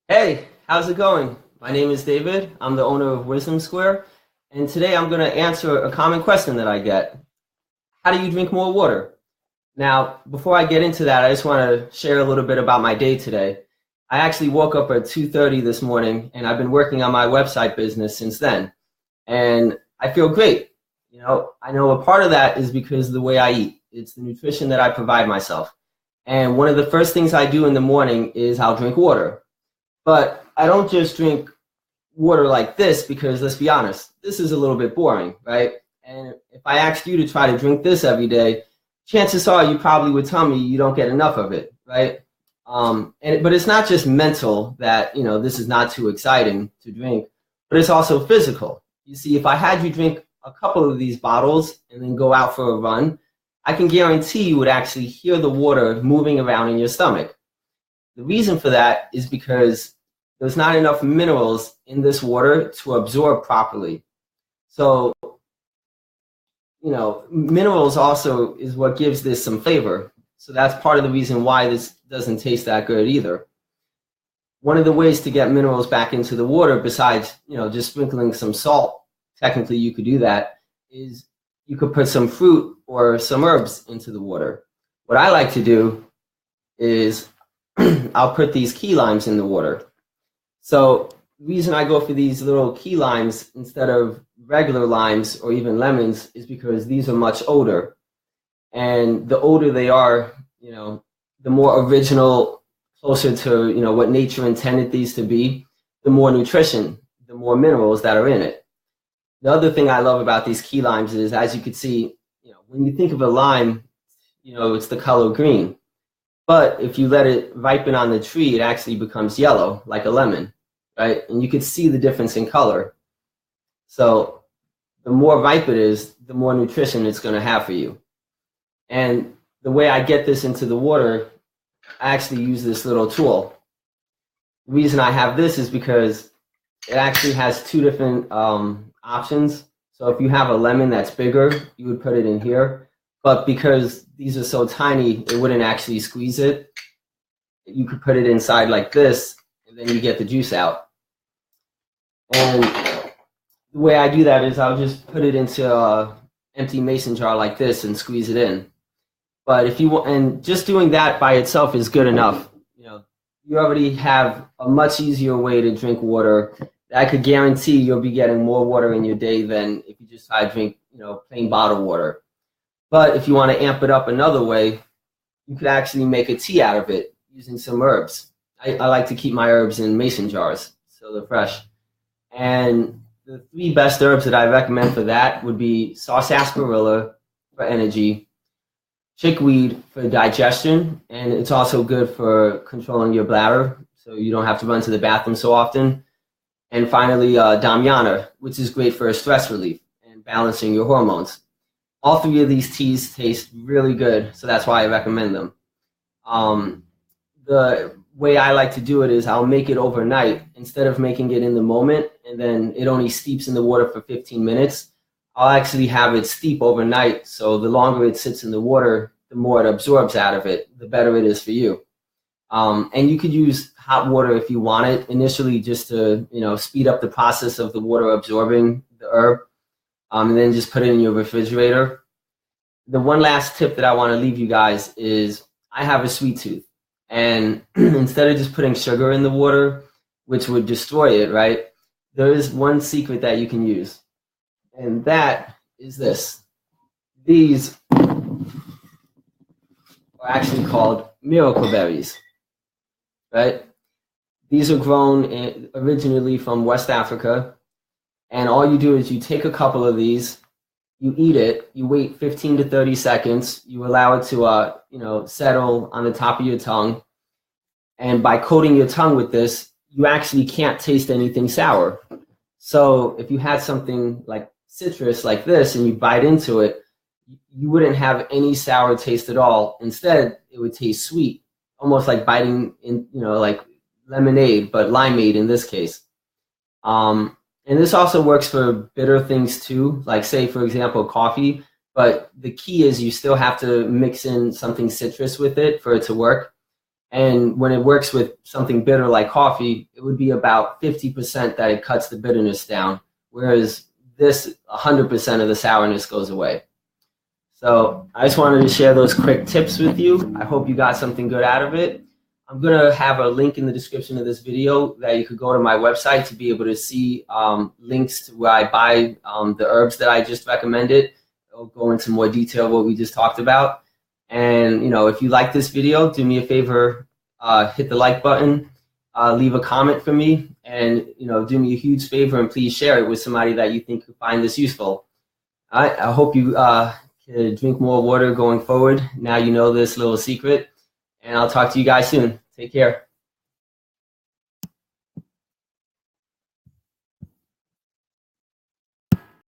Hey, how's it going? My name is David. I'm the owner of Wisdom Square, and today I'm going to answer a common question that I get. How do you drink more water? Now, before I get into that, I just want to share a little bit about my day today. I actually woke up at 2:30 this morning, and I've been working on my website business since then, and I feel great. I know a part of that is because of the way I eat. It's the nutrition that I provide myself. And one of the first things I do in the morning is I'll drink water. But I don't just drink water like this because let's be honest, this is a little bit boring, right? And if I asked you to try to drink this every day, chances are you probably would tell me you don't get enough of it, right? But it's not just mental that this is not too exciting to drink, but it's also physical. You see, if I had you drink a couple of these bottles and then go out for a run, I can guarantee you would actually hear the water moving around in your stomach. The reason for that is because there's not enough minerals in this water to absorb properly. So, minerals also is what gives this some flavor. So that's part of the reason why this doesn't taste that good either. One of the ways to get minerals back into the water, besides, just sprinkling some salt, technically you could do that, is you could put some fruit or some herbs into the water. What I like to do is I'll put these key limes in the water. So the reason I go for these little key limes instead of regular limes or even lemons is because these are much older. And the older they are, the more original, closer to, what nature intended these to be, the more nutrition, the more minerals that are in it. The other thing I love about these key limes is, as you can see, when you think of a lime, it's the color green. But if you let it ripen on the tree, it actually becomes yellow, like a lemon, right? And you can see the difference in color. So the more ripe it is, the more nutrition it's going to have for you. And the way I get this into the water, I actually use this little tool. The reason I have this is because it actually has two different options. So if you have a lemon that's bigger, you would put it in here. But because these are so tiny, it wouldn't actually squeeze it. You could put it inside like this, and then you get the juice out. And the way I do that is I'll just put it into an empty mason jar like this and squeeze it in. But if you want, and just doing that by itself is good enough. You already have a much easier way to drink water. I could guarantee you'll be getting more water in your day than if you just try to drink, plain bottled water. But if you want to amp it up another way, you could actually make a tea out of it using some herbs. I like to keep my herbs in mason jars, so they're fresh. And the three best herbs that I recommend for that would be sarsaparilla for energy, chickweed for digestion, and it's also good for controlling your bladder, so you don't have to run to the bathroom so often. And finally, damiana, which is great for stress relief and balancing your hormones. All three of these teas taste really good, so that's why I recommend them. The way I like to do it is I'll make it overnight instead of making it in the moment, and then it only steeps in the water for 15 minutes. I'll actually have it steep overnight, so the longer it sits in the water, the more it absorbs out of it, the better it is for you. And you could use hot water if you want it initially, just to speed up the process of the water absorbing the herb, and then just put it in your refrigerator. The one last tip that I want to leave you guys is I have a sweet tooth, and instead of just putting sugar in the water, which would destroy it, right? There is one secret that you can use, and that is this. These are actually called miracle berries, right? These are grown originally from West Africa, and all you do is you take a couple of these, you eat it, you wait 15 to 30 seconds, you allow it to settle on the top of your tongue, and by coating your tongue with this, you actually can't taste anything sour. So if you had something like citrus like this and you bite into it, you wouldn't have any sour taste at all. Instead, it would taste sweet, almost like biting in, like lemonade, but limeade in this case. And this also works for bitter things too, like say, for example, coffee. But the key is you still have to mix in something citrus with it for it to work. And when it works with something bitter like coffee, it would be about 50% that it cuts the bitterness down, whereas this 100% of the sourness goes away. So I just wanted to share those quick tips with you. I hope you got something good out of it. I'm going to have a link in the description of this video that you could go to my website to be able to see links to where I buy the herbs that I just recommended. I'll go into more detail of what we just talked about. And, you know, if you like this video, do me a favor, hit the like button, leave a comment for me, and, you know, do me a huge favor and please share it with somebody that you think could find this useful. I hope you can drink more water going forward. Now you know this little secret, and I'll talk to you guys soon. Take care.